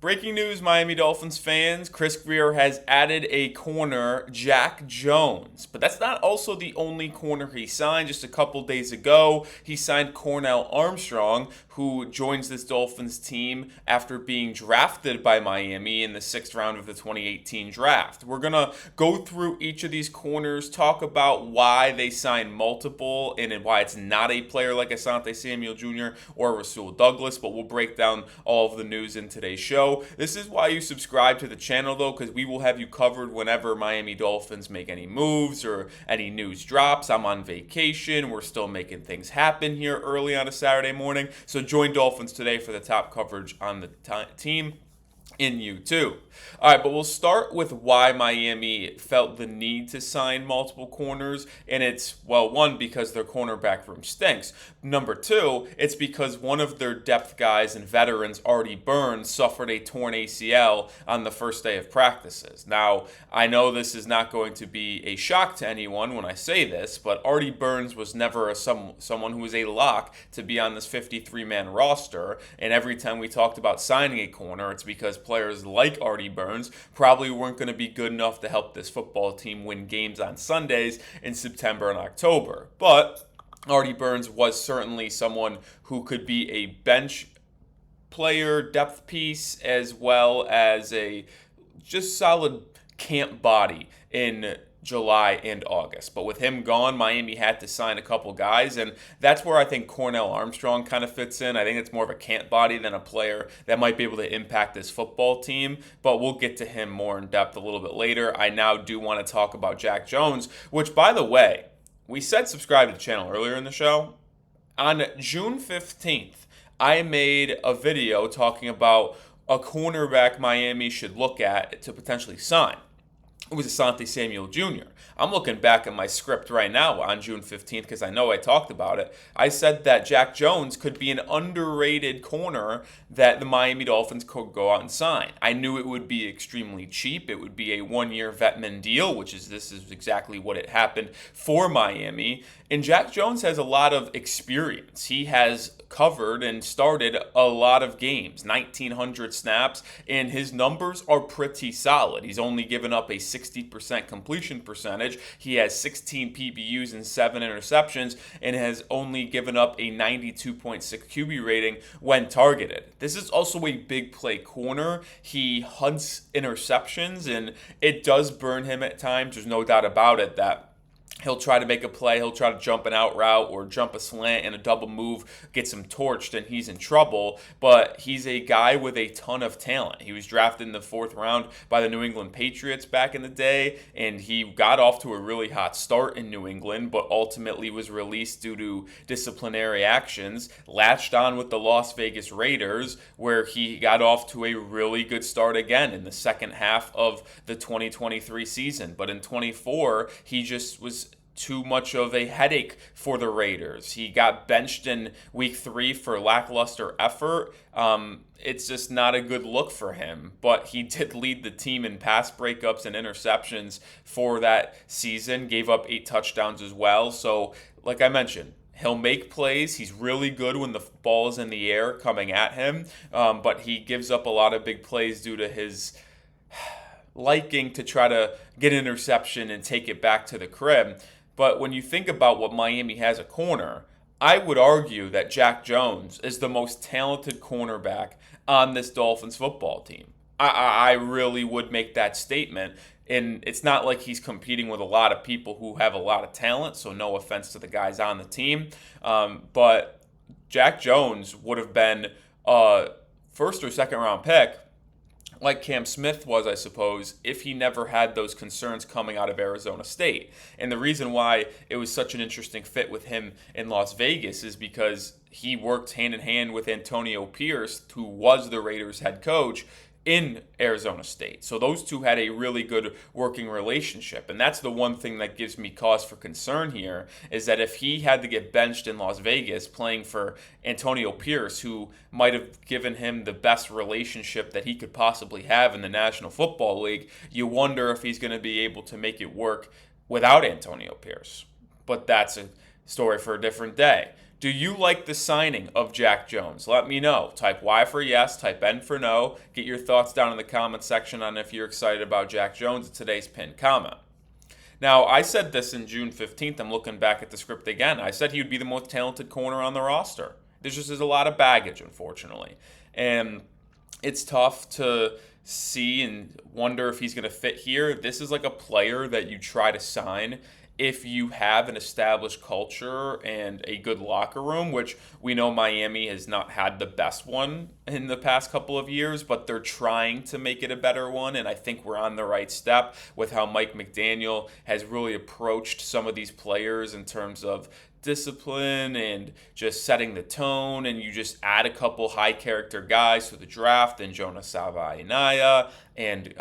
Breaking news, Miami Dolphins fans. Chris Grier has added a corner, Jack Jones. But that's not also the only corner he signed. Just a couple days ago, he signed Cornell Armstrong, who joins this Dolphins team after being drafted by Miami in the 6th round of the 2018 draft. We're going to go through each of these corners, talk about why they signed multiple and why it's not a player like Asante Samuel Jr. or Rasul Douglas, but we'll break down all of the news in today's show. This is why you subscribe to the channel, though, because we will have you covered whenever Miami Dolphins make any moves or any news drops. I'm on vacation. We're still making things happen here early on a Saturday morning. So join Dolphins Today for the top coverage on the team in YouTube. All right, but we'll start with why Miami felt the need to sign multiple corners, and it's, well, one, because their cornerback room stinks. Number two, it's because one of their depth guys and veterans, Artie Burns, suffered a torn ACL on the first day of practices. Now, I know this is not going to be a shock to anyone when I say this, but Artie Burns was never someone who was a lock to be on this 53-man roster, and every time we talked about signing a corner, it's because players like Artie Burns probably weren't going to be good enough to help this football team win games on Sundays in September and October. But Artie Burns was certainly someone who could be a bench player, depth piece, as well as a just solid camp body in July and August. But with him gone, Miami had to sign a couple guys, and that's where I think Cornell Armstrong kind of fits in. I think it's more of a camp body than a player that might be able to impact this football team, but we'll get to him more in depth a little bit later. I now do want to talk about Jack Jones, which, by the way, we said subscribe to the channel earlier in the show. On June 15th, I made a video talking about a cornerback Miami should look at to potentially sign. It was Asante Samuel Jr. I'm looking back at my script right now on June 15th because I know I talked about it. I said that Jack Jones could be an underrated corner that the Miami Dolphins could go out and sign. I knew it would be extremely cheap. It would be a one-year vetman deal, this is exactly what it happened for Miami. And Jack Jones has a lot of experience. He has covered and started a lot of games, 1,900 snaps, and his numbers are pretty solid. He's only given up a 60% completion percentage. He has 16 PBUs and 7 interceptions, and has only given up a 92.6 QB rating when targeted. This is also a big play corner. He hunts interceptions, and it does burn him at times. There's no doubt about it that he'll try to make a play, he'll try to jump an out route or jump a slant and a double move, gets him torched, and he's in trouble. But he's a guy with a ton of talent. He was drafted in the 4th round by the New England Patriots back in the day, and he got off to a really hot start in New England, but ultimately was released due to disciplinary actions, latched on with the Las Vegas Raiders, where he got off to a really good start again in the second half of the 2023 season. But in 24, he just was too much of a headache for the Raiders. He got benched in week 3 for lackluster effort. It's just not a good look for him, but he did lead the team in pass breakups and interceptions for that season, gave up 8 touchdowns as well. So like I mentioned, he'll make plays. He's really good when the ball is in the air coming at him, but he gives up a lot of big plays due to his liking to try to get an interception and take it back to the crib. But when you think about what Miami has at corner, I would argue that Jack Jones is the most talented cornerback on this Dolphins football team. I really would make that statement. And it's not like he's competing with a lot of people who have a lot of talent, so no offense to the guys on the team. But Jack Jones would have been a 1st or 2nd round pick, like Cam Smith was, I suppose, if he never had those concerns coming out of Arizona State. And the reason why it was such an interesting fit with him in Las Vegas is because he worked hand in hand with Antonio Pierce, who was the Raiders head coach, in Arizona State. So those two had a really good working relationship. And that's the one thing that gives me cause for concern here, is that if he had to get benched in Las Vegas playing for Antonio Pierce, who might have given him the best relationship that he could possibly have in the National Football League, you wonder if he's going to be able to make it work without Antonio Pierce. But that's a story for a different day. Do you like the signing of Jack Jones? Let me know. Type Y for yes, type N for no. Get your thoughts down in the comment section on if you're excited about Jack Jones in today's pinned comment. Now, I said this in June 15th. I'm looking back at the script again. I said he would be the most talented corner on the roster. There's a lot of baggage, unfortunately. And it's tough to see and wonder if he's going to fit here. This is like a player that you try to sign if you have an established culture and a good locker room, which we know Miami has not had the best one in the past couple of years, but they're trying to make it a better one. And I think we're on the right step with how Mike McDaniel has really approached some of these players in terms of discipline and just setting the tone, and you just add a couple high character guys to the draft and Jonas Savaiinaia and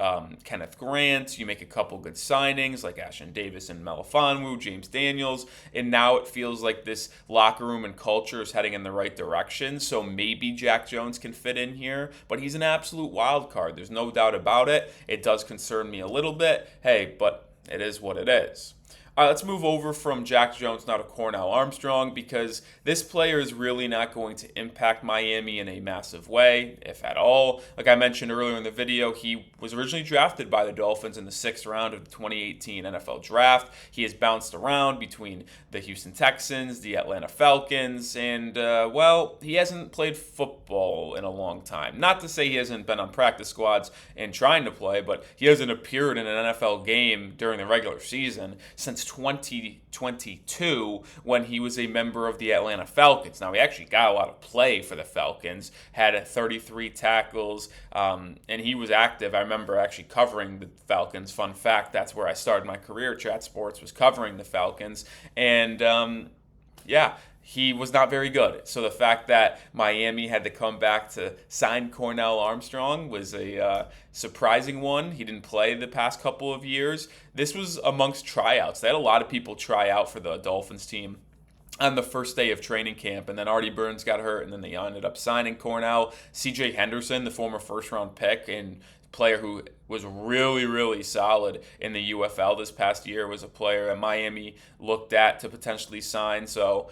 Kenneth Grant. You make a couple good signings like Ashton Davis and Melifonwu, James Daniels, and now it feels like this locker room and culture is heading in the right direction. So maybe Jack Jones can fit in here, but he's an absolute wild card. There's no doubt about it. It does concern me a little bit. Hey, but it is what it is. All right, let's move over from Jack Jones now to Cornell Armstrong, because this player is really not going to impact Miami in a massive way, if at all. Like I mentioned earlier in the video, he was originally drafted by the Dolphins in the 6th round of the 2018 NFL Draft. He has bounced around between the Houston Texans, the Atlanta Falcons, and, he hasn't played football in a long time. Not to say he hasn't been on practice squads and trying to play, but he hasn't appeared in an NFL game during the regular season since 2022 when he was a member of the Atlanta Falcons. Now, he actually got a lot of play for the Falcons, had 33 tackles, and he was active. I remember actually covering the Falcons. Fun fact, that's where I started my career. Chat Sports was covering the Falcons. And, he was not very good. So the fact that Miami had to come back to sign Cornell Armstrong was a surprising one. He didn't play the past couple of years. This was amongst tryouts. They had a lot of people try out for the Dolphins team on the first day of training camp, and then Artie Burns got hurt, and then they ended up signing Cornell. C.J. Henderson, the former first-round pick and player who was really, really solid in the UFL this past year, was a player that Miami looked at to potentially sign. So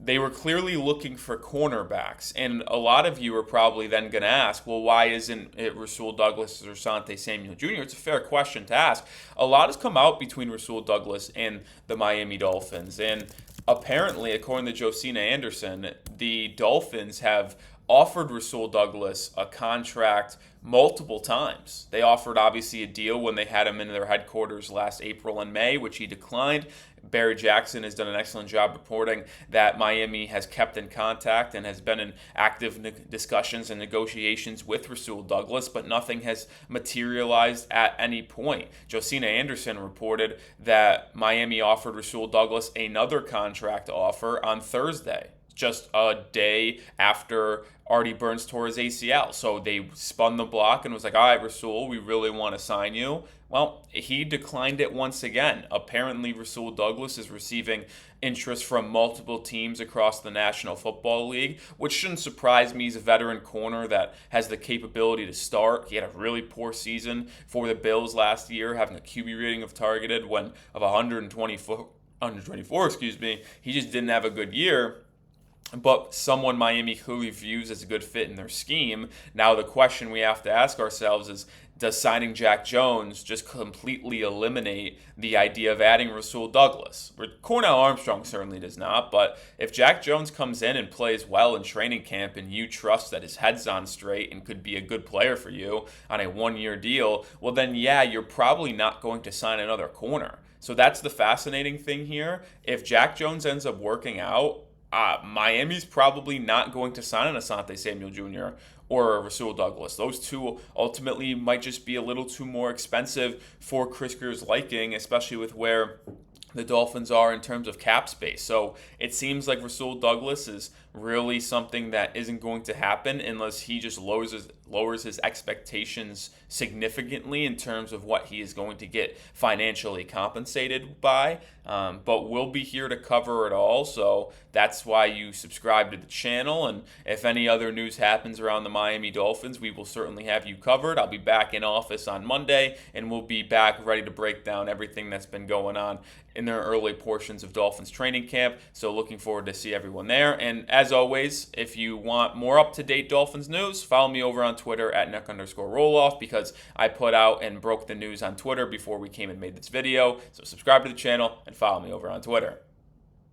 they were clearly looking for cornerbacks. And a lot of you are probably then going to ask, well, why isn't it Rasul Douglas or Asante Samuel Jr.? It's a fair question to ask. A lot has come out between Rasul Douglas and the Miami Dolphins. And apparently, according to Josina Anderson, the Dolphins have offered Rasul Douglas a contract multiple times. They offered, obviously, a deal when they had him in their headquarters last April and May, which he declined. Barry Jackson has done an excellent job reporting that Miami has kept in contact and has been in active discussions and negotiations with Rasul Douglas, but nothing has materialized at any point. Josina Anderson reported that Miami offered Rasul Douglas another contract offer on Thursday, just a day after Artie Burns tore his ACL. So they spun the block and was like, all right, Rasul, we really want to sign you. Well, he declined it once again. Apparently, Rasul Douglas is receiving interest from multiple teams across the National Football League, which shouldn't surprise me. He's a veteran corner that has the capability to start. He had a really poor season for the Bills last year, having a QB rating of 124, He just didn't have a good year, but someone Miami clearly views as a good fit in their scheme. Now, the question we have to ask ourselves is, does signing Jack Jones just completely eliminate the idea of adding Rasul Douglas? Cornell Armstrong certainly does not, but if Jack Jones comes in and plays well in training camp and you trust that his head's on straight and could be a good player for you on a one-year deal, well then you're probably not going to sign another corner. So that's the fascinating thing here. If Jack Jones ends up working out, Miami's probably not going to sign an Asante Samuel Jr. or a Rasul Douglas. Those two ultimately might just be a little too more expensive for Chris Grier's liking, especially with where the Dolphins are in terms of cap space. So it seems like Rasul Douglas is really something that isn't going to happen unless he just lowers his expectations significantly in terms of what he is going to get financially compensated by. But we'll be here to cover it all, so that's why you subscribe to the channel. And if any other news happens around the Miami Dolphins, we will certainly have you covered. I'll be back in office on Monday, and we'll be back ready to break down everything that's been going on in in their early portions of Dolphins training camp. So looking forward to see everyone there. And as always, if you want more up-to-date Dolphins news, follow me over on Twitter at Nic_Rohloff, because I put out and broke the news on Twitter before we came and made this video. So subscribe to the channel and follow me over on Twitter.